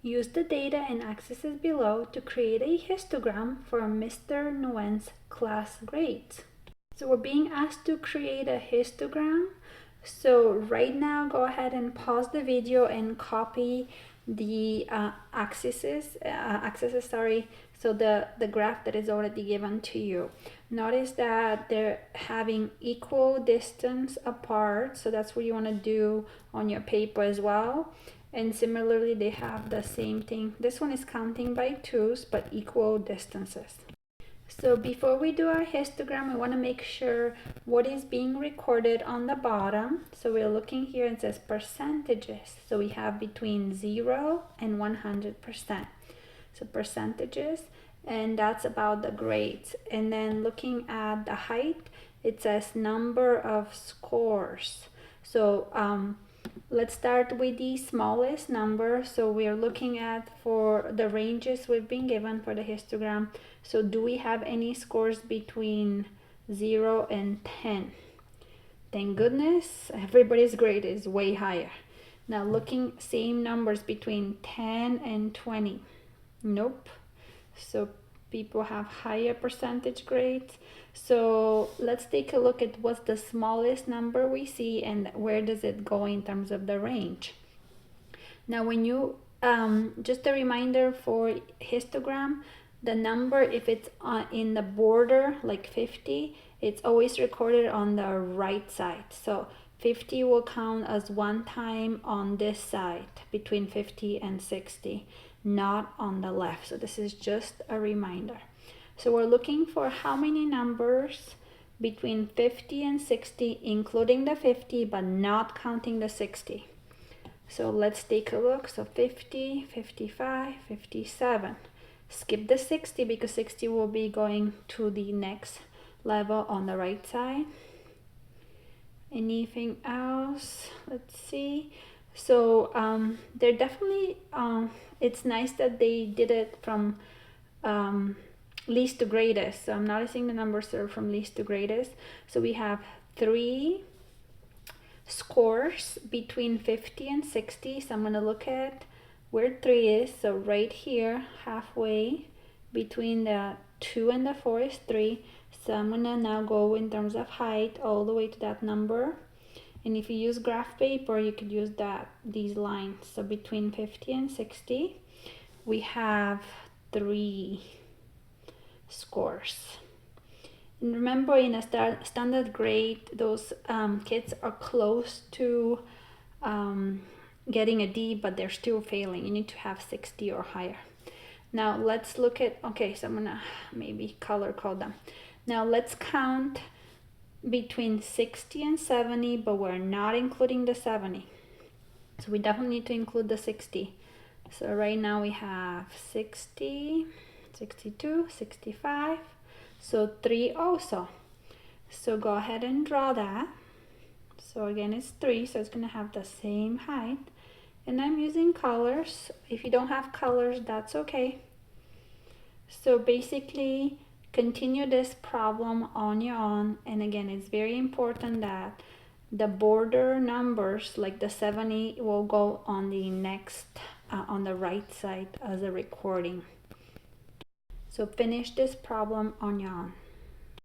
Use the data and axes below to create a histogram for Mr. Nguyen's class grades. So we're being asked to create a histogram. So right now, go ahead and pause the video and copy the axes, so the graph that is already given to you. Notice that they're having equal distance apart, so that's what you want to do on your paper as well. And similarly, they have the same thing. This one is counting by twos, but equal distances. So before we do our histogram, we want to make sure what is being recorded on the bottom. So we're looking here, it says percentages. So we have between 0 and 100%. So percentages, and that's about the grades. And then looking at the height, it says number of scores. So let's start with the smallest number. So we are looking at for the ranges we've been given for the histogram. So do we have any scores between 0 and 10? Thank goodness, everybody's grade is way higher. Now looking, same numbers between 10 and 20. Nope. So people have higher percentage grades. So let's take a look at what's the smallest number we see and where does it go in terms of the range. Now when you, just a reminder for histogram, the number, if it's in the border, like 50, it's always recorded on the right side. So 50 will count as one time on this side, between 50 and 60, not on the left. So this is just a reminder. So we're looking for how many numbers between 50 and 60, including the 50, but not counting the 60. So let's take a look. So 50, 55, 57. Skip the 60 because 60 will be going to the next level on the right side. Anything else? Let's see. So they're definitely, it's nice that they did it from least to greatest. So I'm noticing the numbers are from least to greatest. So we have 3 scores between 50 and 60. So I'm going to look at where 3 is. So right here, halfway between the 2 and the 4 is 3. So I'm going to now go in terms of height all the way to that number. And if you use graph paper, you could use these lines. So between 50 and 60, we have 3 scores. And remember, in a standard grade, those kids are close to getting a D, but they're still failing. You need to have 60 or higher. Now let's look at, okay, so I'm gonna maybe color code them. Now let's count between 60 and 70, but we're not including the 70. So we definitely need to include the 60. So right now we have 60, 62, 65, so 3 also. So go ahead and draw that. So again, it's 3, so it's gonna have the same height. And I'm using colors. If you don't have colors, that's okay. So basically, continue this problem on your own. And again, it's very important that the border numbers, like the 70, will go on the next, on the right side as a recording. So finish this problem on your own.